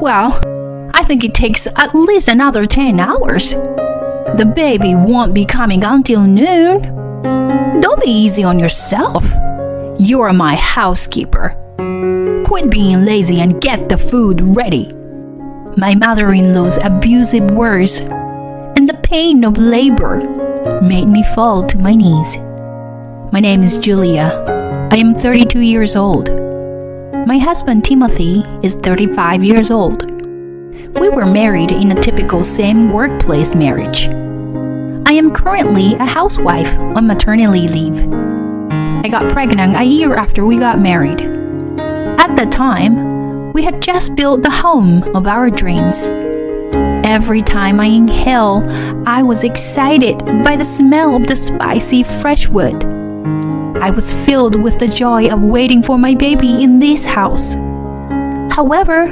Well, I think it takes at least another 10 hours. The baby won't be coming until noon. Don't be easy on yourself. You're my housekeeper. Quit being lazy and get the food ready. My mother-in-law's abusive words and the pain of labor made me fall to my knees. My name is Julia. I am 32 years old. My husband Timothy is 35 years old. We were married in a typical same workplace marriage. I am currently a housewife on maternity leave. I got pregnant a year after we got married. At the time, we had just built the home of our dreams. Every time I inhale, I was excited by the smell of the spicy fresh wood. I was filled with the joy of waiting for my baby in this house. However,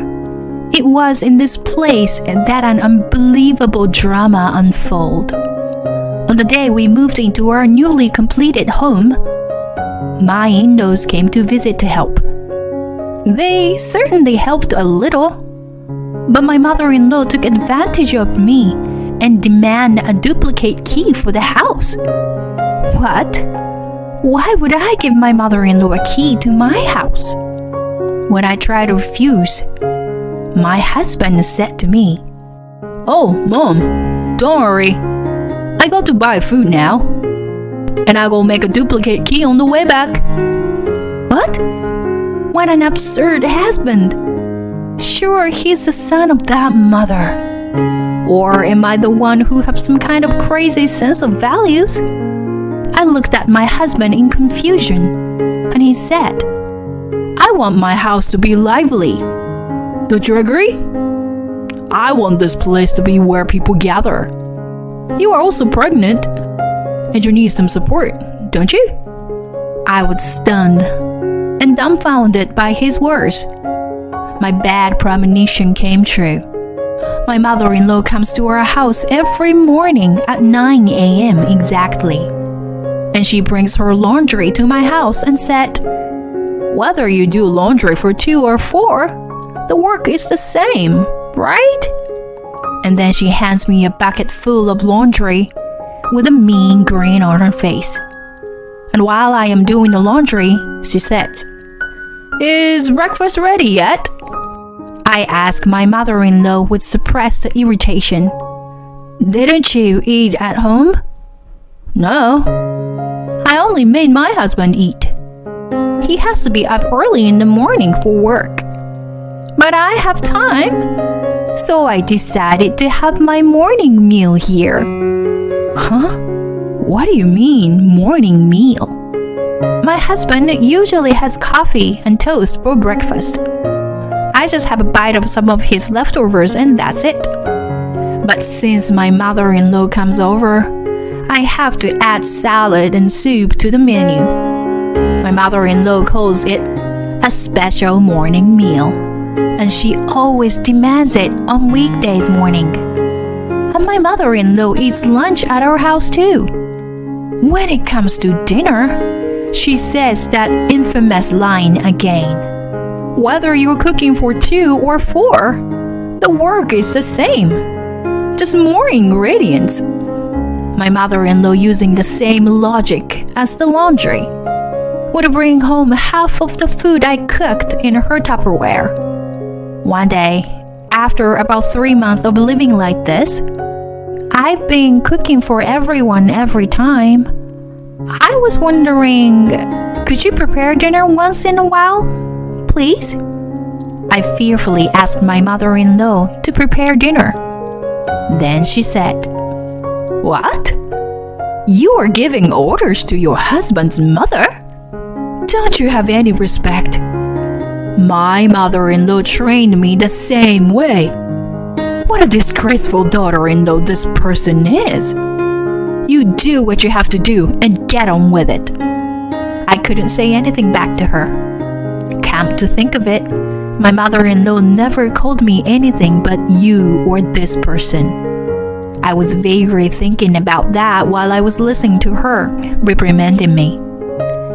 it was in this place that an unbelievable drama unfolded. On the day we moved into our newly completed home, my in-laws came to visit to help. They certainly helped a little, but my mother-in-law took advantage of me and demanded a duplicate key for the house. What? Why would I give my mother-in-law a key to my house? When I tried to refuse, my husband said to me, "Oh, Mom, don't worry. I got to buy food now. And I go make a duplicate key on the way back." What? What an absurd husband. Sure, he's the son of that mother. Or am I the one who has some kind of crazy sense of values? I looked at my husband in confusion, and he said, "I want my house to be lively. Don't you agree? I want this place to be where people gather. You are also pregnant, and you need some support, don't you?" I was stunned and dumbfounded by his words. My bad premonition came true. My mother-in-law comes to our house every morning at 9 a.m. exactly. And she brings her laundry to my house and said, "Whether you do laundry for 2 or 4, the work is the same, right?" And then she hands me a bucket full of laundry with a mean grin on her face. And while I am doing the laundry, she said, "Is breakfast ready yet?" I asked my mother-in-law with suppressed irritation. "Didn't you eat at home?" "No. I only made my husband eat. He has to be up early in the morning for work. But I have time, so I decided to have my morning meal here." Huh? What do you mean, morning meal? My husband usually has coffee and toast for breakfast. I just have a bite of some of his leftovers and that's it. But since my mother-in-law comes over, I have to add salad and soup to the menu. My mother-in-law calls it a special morning meal, and she always demands it on weekdays morning. And my mother-in-law eats lunch at our house too. When it comes to dinner, she says that infamous line again. Whether you're cooking for 2 or 4, the work is the same. Just more ingredients. My mother-in-law, using the same logic as the laundry, would bring home half of the food I cooked in her Tupperware. One day, after about 3 months of living like this, I've been cooking for everyone every time. I was wondering, could you prepare dinner once in a while, please? I fearfully asked my mother-in-law to prepare dinner. Then she said, "What? You are giving orders to your husband's mother? Don't you have any respect? My mother-in-law trained me the same way. What a disgraceful daughter-in-law this person is. You do what you have to do and get on with it." I couldn't say anything back to her. Come to think of it, my mother-in-law never called me anything but you or this person. I was vaguely thinking about that while I was listening to her reprimanding me.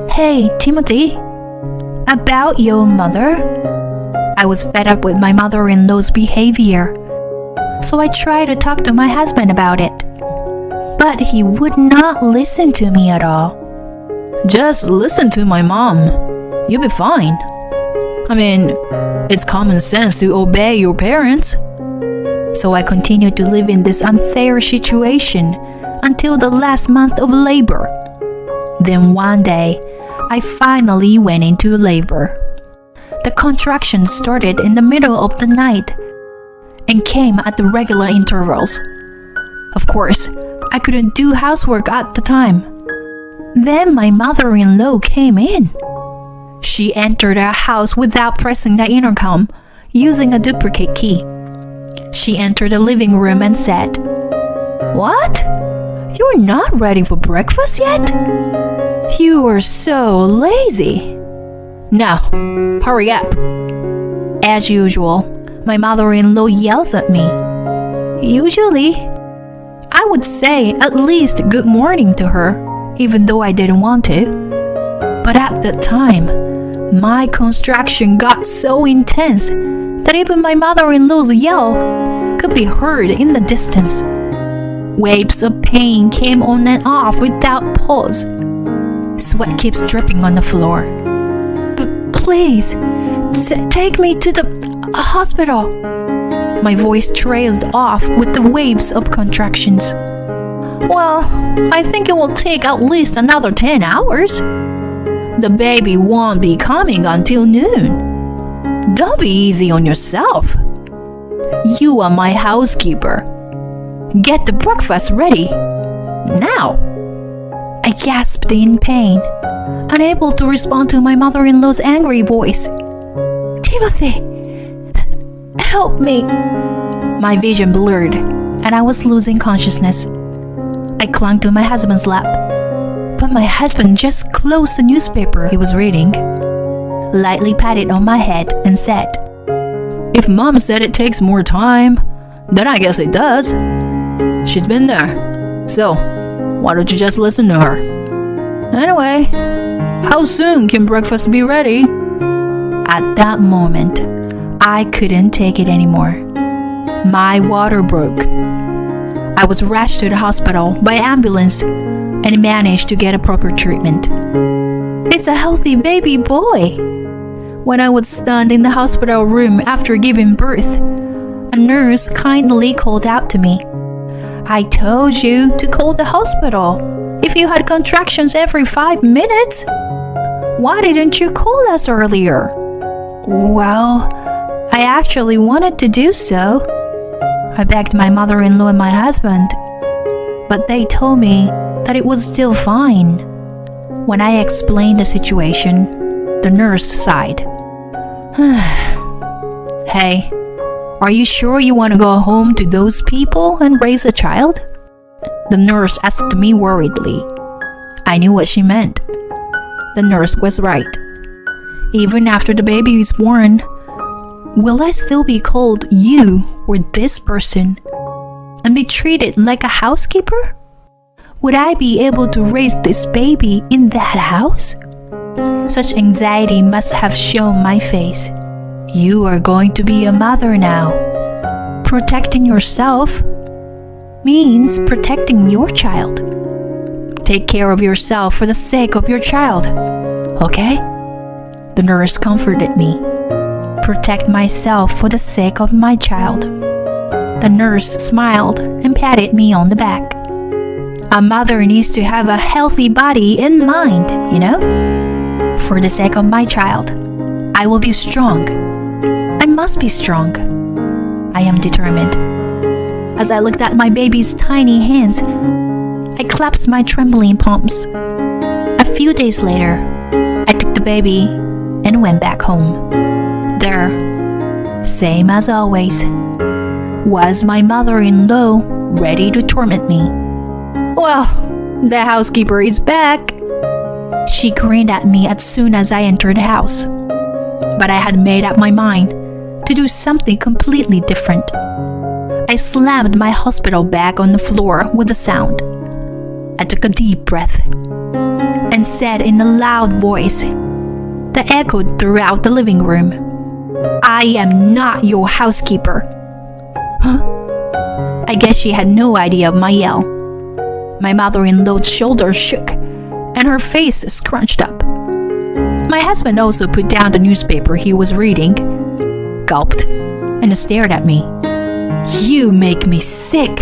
"Hey, Timothy, about your mother, I was fed up with my mother-in-law's behavior, so I tried to talk to my husband about it. But he would not listen to me at all. Just listen to my mom. You'll be fine. I mean, it's common sense to obey your parents. So I continued to live in this unfair situation until the last month of labor. Then one day, I finally went into labor. The contractions started in the middle of the night and came at the regular intervals. Of course, I couldn't do housework at the time. Then my mother-in-law came in. She entered our house without pressing the intercom, using a duplicate key. She entered the living room and said, "What? You're not ready for breakfast yet? You are so lazy. Now, hurry up." As usual, my mother-in-law yells at me. Usually, I would say at least good morning to her, even though I didn't want to. But at that time, my contraction got so intense that even my mother-in-law's yell could be heard in the distance. Waves of pain came on and off without pause. Sweat keeps dripping on the floor. "But please, take me to the hospital." My voice trailed off with the waves of contractions. "Well, I think it will take at least another 10 hours. The baby won't be coming until noon. Don't be easy on yourself. You are my housekeeper. Get the breakfast ready. Now." I gasped in pain, unable to respond to my mother-in-law's angry voice. "Timothy, help me." My vision blurred, and I was losing consciousness. I clung to my husband's lap, but my husband just closed the newspaper he was reading, lightly patted on my head, and said, "If Mom said it takes more time, then I guess it does. She's been there. So, why don't you just listen to her? Anyway, how soon can breakfast be ready?" At that moment, I couldn't take it anymore. My water broke. I was rushed to the hospital by ambulance and managed to get a proper treatment. It's a healthy baby boy. When I was stunned in the hospital room after giving birth, a nurse kindly called out to me, "I told you to call the hospital if you had contractions every 5 minutes. Why didn't you call us earlier?" "Well, I actually wanted to do so." I begged my mother-in-law and my husband, but they told me that it was still fine. When I explained the situation, the nurse sighed. "Hey, are you sure you want to go home to those people and raise a child?" The nurse asked me worriedly. I knew what she meant. The nurse was right. Even after the baby is born, will I still be called you or this person and be treated like a housekeeper? Would I be able to raise this baby in that house? Such anxiety must have shown my face. You are going to be a mother now. Protecting yourself means protecting your child. Take care of yourself for the sake of your child, okay? The nurse comforted me. Protect myself for the sake of my child. The nurse smiled and patted me on the back. A mother needs to have a healthy body and mind, you know? For the sake of my child, I will be strong. I must be strong. I am determined. As I looked at my baby's tiny hands, I clasped my trembling palms. A few days later, I took the baby and went back home. There, same as always, was my mother-in-law ready to torment me. "Well, the housekeeper is back." She grinned at me as soon as I entered the house. But I had made up my mind to do something completely different. I slammed my hospital bag on the floor with a sound. I took a deep breath and said in a loud voice that echoed throughout the living room, I am not your housekeeper. I guess she had no idea of my yell. My mother-in-law's shoulders shook, and her face scrunched up. My husband also put down the newspaper he was reading, gulped, and stared at me. You make me sick.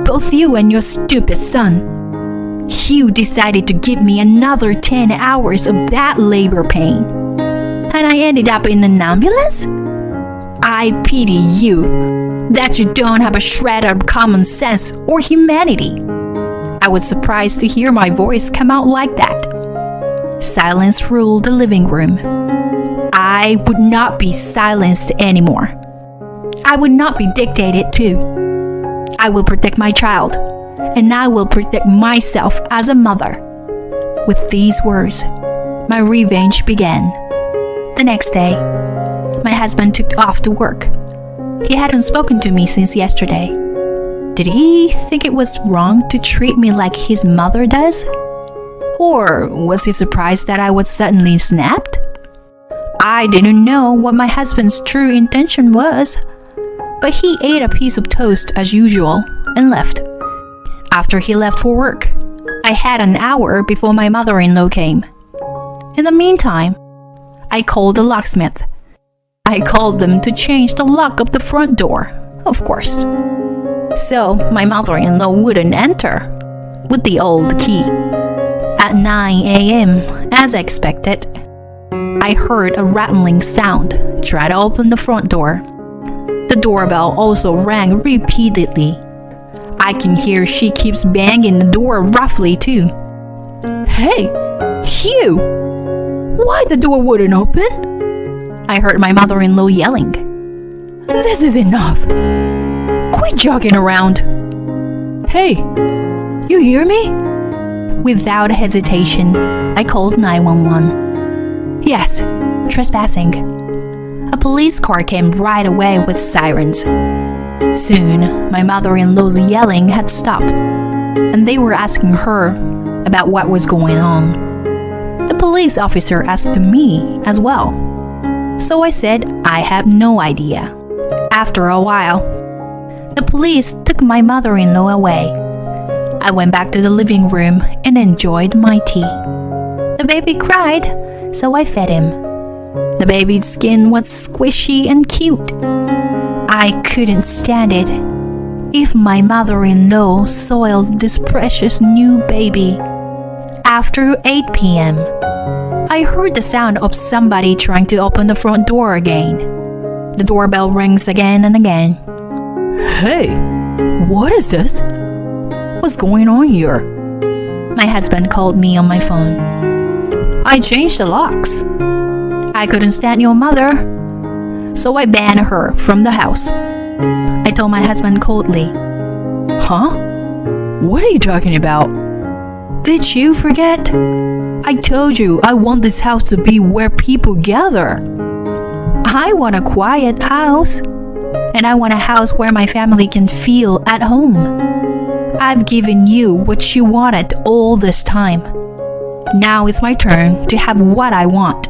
Both you and your stupid son. You decided to give me another 10 hours of that labor pain. And I ended up in an ambulance? I pity you, that you don't have a shred of common sense or humanity. I was surprised to hear my voice come out like that. Silence ruled the living room. I would not be silenced anymore. I would not be dictated to. I will protect my child, and I will protect myself as a mother. With these words, my revenge began. The next day, my husband took off to work. He hadn't spoken to me since yesterday. Did he think it was wrong to treat me like his mother does? Or was he surprised that I was suddenly snapped? I didn't know what my husband's true intention was, but he ate a piece of toast as usual and left. After he left for work, I had an hour before my mother-in-law came. In the meantime, I called the locksmith. I called them to change the lock of the front door, of course. So my mother-in-law wouldn't enter with the old key. At 9 a.m., as expected, I heard a rattling sound try to open the front door. The doorbell also rang repeatedly. I can hear she keeps banging the door roughly too. Hey, Hugh! Why the door wouldn't open? I heard my mother-in-law yelling. This is enough. Quit jogging around. Hey, you hear me? Without hesitation, I called 911. Yes, trespassing. A police car came right away with sirens. Soon, my mother-in-law's yelling had stopped, and they were asking her about what was going on. The police officer asked me as well, so I said I have no idea. After a while, the police took my mother-in-law away. I went back to the living room and enjoyed my tea. The baby cried, so I fed him. The baby's skin was squishy and cute. I couldn't stand it. If my mother-in-law soiled this precious new baby. After 8 p.m., I heard the sound of somebody trying to open the front door again. The doorbell rings again and again. Hey, what is this? What's going on here? My husband called me on my phone. I changed the locks. I couldn't stand your mother, so I banned her from the house. I told my husband coldly. Huh? What are you talking about? Did you forget? I told you I want this house to be where people gather. I want a quiet house, and I want a house where my family can feel at home. I've given you what you wanted all this time. Now it's my turn to have what I want.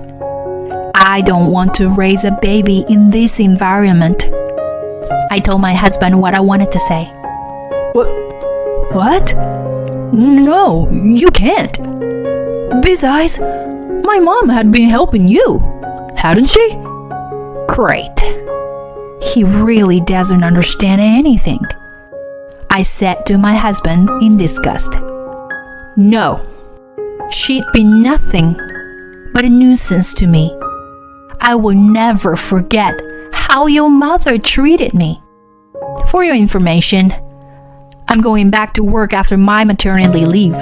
I don't want to raise a baby in this environment. I told my husband what I wanted to say. What? No, you can't. Besides, my mom had been helping you, hadn't she? Great. He really doesn't understand anything. I said to my husband in disgust. No, she'd be nothing but a nuisance to me. I will never forget how your mother treated me. For your information, I'm going back to work after my maternity leave.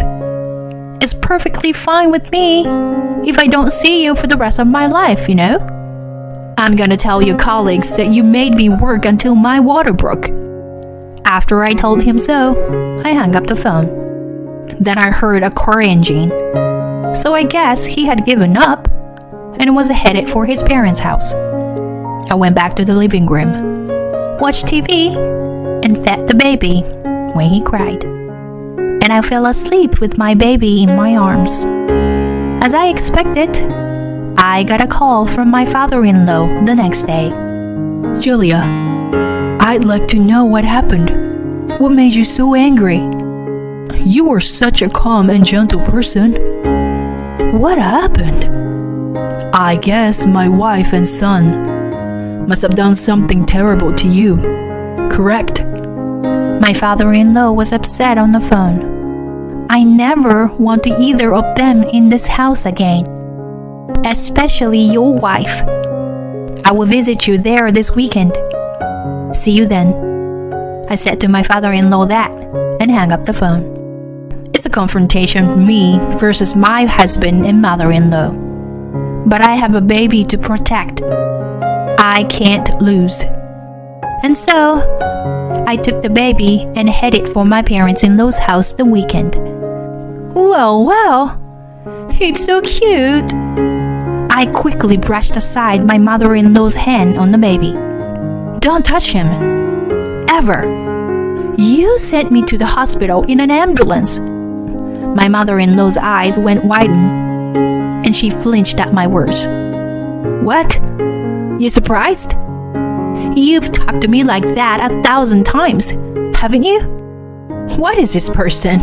It's perfectly fine with me if I don't see you for the rest of my life, you know? I'm gonna tell your colleagues that you made me work until my water broke. After I told him so, I hung up the phone. Then I heard a car engine. So I guess he had given up and was headed for his parents' house. I went back to the living room, watched TV, and fed the baby when he cried. And I fell asleep with my baby in my arms. As I expected, I got a call from my father-in-law the next day. Julia, I'd like to know what happened. What made you so angry? You were such a calm and gentle person. What happened? I guess my wife and son must have done something terrible to you, correct? My father-in-law was upset on the phone. I never want to either of them in this house again, especially your wife. I will visit you there this weekend. See you then. I said to my father-in-law that and hung up the phone. It's a confrontation, me versus my husband and mother-in-law. But I have a baby to protect. I can't lose. And so, I took the baby and headed for my parents-in-law's house the weekend. Well, it's so cute. I quickly brushed aside my mother-in-law's hand on the baby. Don't touch him. Ever. You sent me to the hospital in an ambulance. My mother-in-law's eyes went wide, and she flinched at my words. What? You surprised? You've talked to me like that 1,000 times, haven't you? What is this person?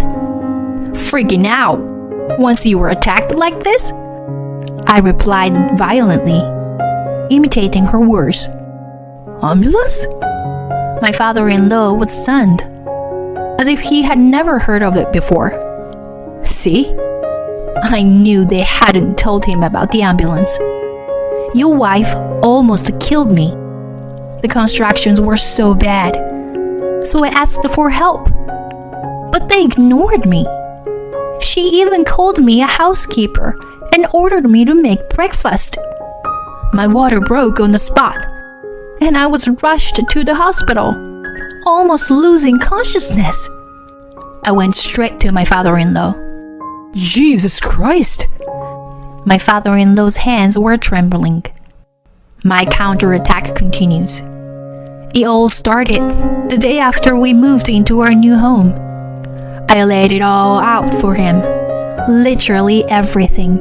Freaking out once you were attacked like this? I replied violently, imitating her words. Ambulance? My father-in-law was stunned, as if he had never heard of it before. See? I knew they hadn't told him about the ambulance. Your wife almost killed me. The contractions were so bad, so I asked for help. But they ignored me. She even called me a housekeeper and ordered me to make breakfast. My water broke on the spot, and I was rushed to the hospital, almost losing consciousness. I went straight to my father-in-law. Jesus Christ! My father-in-law's hands were trembling. My counterattack continues. It all started the day after we moved into our new home. I laid it all out for him, literally everything.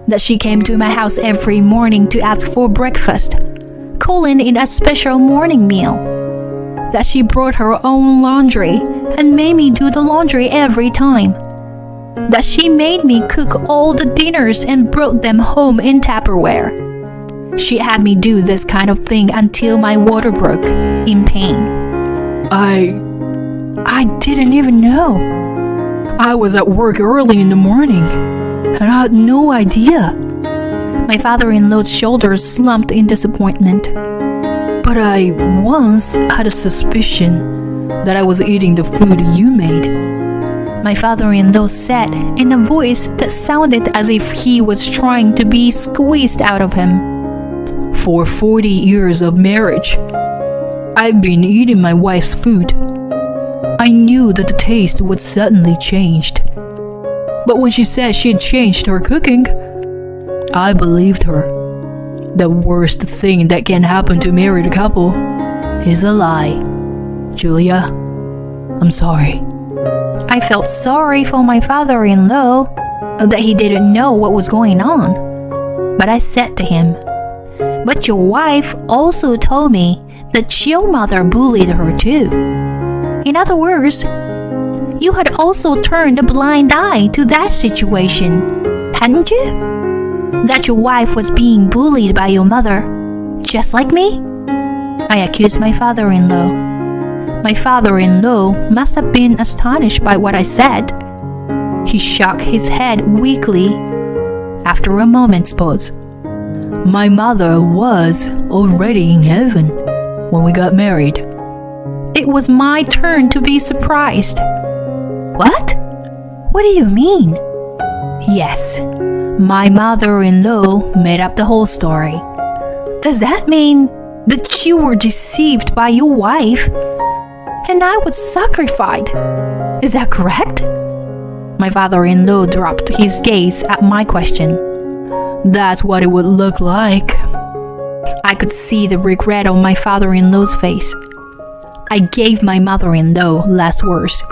That she came to my house every morning to ask for breakfast, calling it a special morning meal. That she brought her own laundry and made me do the laundry every time. That she made me cook all the dinners and brought them home in Tupperware. She had me do this kind of thing until my water broke, in pain. I didn't even know. I was at work early in the morning, and I had no idea. My father-in-law's shoulders slumped in disappointment. But I once had a suspicion that I was eating the food you made. My father-in-law said in a voice that sounded as if he was trying to be squeezed out of him. For 40 years of marriage, I've been eating my wife's food. I knew that the taste would suddenly change. But when she said she had changed her cooking, I believed her. The worst thing that can happen to a married couple is a lie. Julia, I'm sorry. I felt sorry for my father-in-law, that he didn't know what was going on. But I said to him, "But your wife also told me that your mother bullied her too. In other words, you had also turned a blind eye to that situation, hadn't you? That your wife was being bullied by your mother, just like me?" I accused my father-in-law. My father-in-law must have been astonished by what I said. He shook his head weakly after a moment's pause. My mother was already in heaven when we got married. It was my turn to be surprised. What? What do you mean? Yes, my mother-in-law made up the whole story. Does that mean that you were deceived by your wife and I was sacrificed? Is that correct? My father-in-law dropped his gaze at my question. That's what it would look like. I could see the regret on my father-in-law's face. I gave my mother-in-law last words.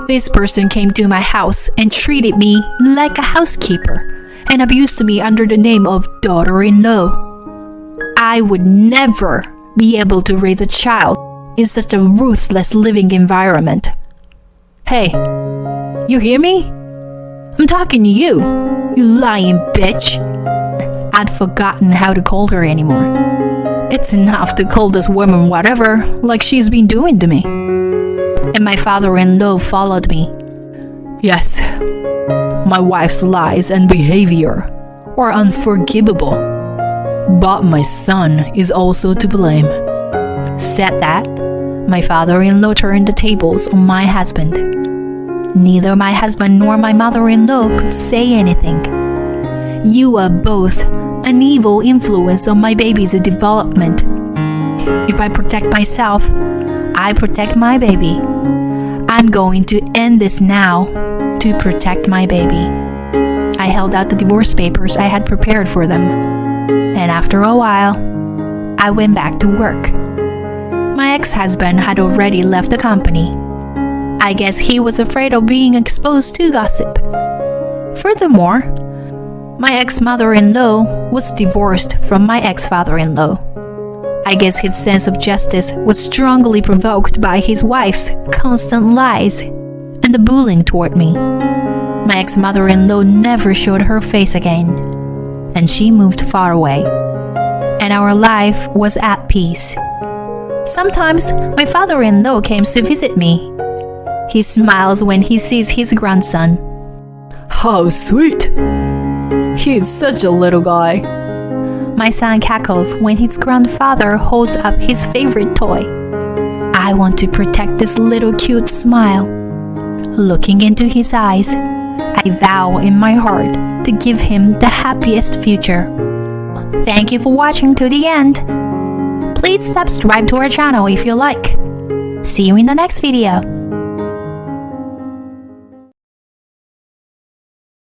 This person came to my house and treated me like a housekeeper and abused me under the name of daughter-in-law. I would never be able to raise a child in such a ruthless living environment. Hey, you hear me? I'm talking to you, you lying bitch. I'd forgotten how to call her anymore. It's enough to call this woman whatever, like she's been doing to me. And my father-in-law followed me. Yes, my wife's lies and behavior are unforgivable, but my son is also to blame. Said that, my father-in-law turned the tables on my husband. Neither my husband nor my mother-in-law could say anything. You are both an evil influence on my baby's development. If I protect myself, I protect my baby. I'm going to end this now to protect my baby. I held out the divorce papers I had prepared for them, and after a while, I went back to work. My ex-husband had already left the company. I guess he was afraid of being exposed to gossip. Furthermore, my ex-mother-in-law was divorced from my ex-father-in-law. I guess his sense of justice was strongly provoked by his wife's constant lies and the bullying toward me. My ex-mother-in-law never showed her face again, and she moved far away, and our life was at peace. Sometimes my father-in-law came to visit me. He smiles when he sees his grandson. How sweet! He's such a little guy. My son cackles when his grandfather holds up his favorite toy. I want to protect this little cute smile. Looking into his eyes, I vow in my heart to give him the happiest future. Thank you for watching to the end. Please subscribe to our channel if you like. See you in the next video.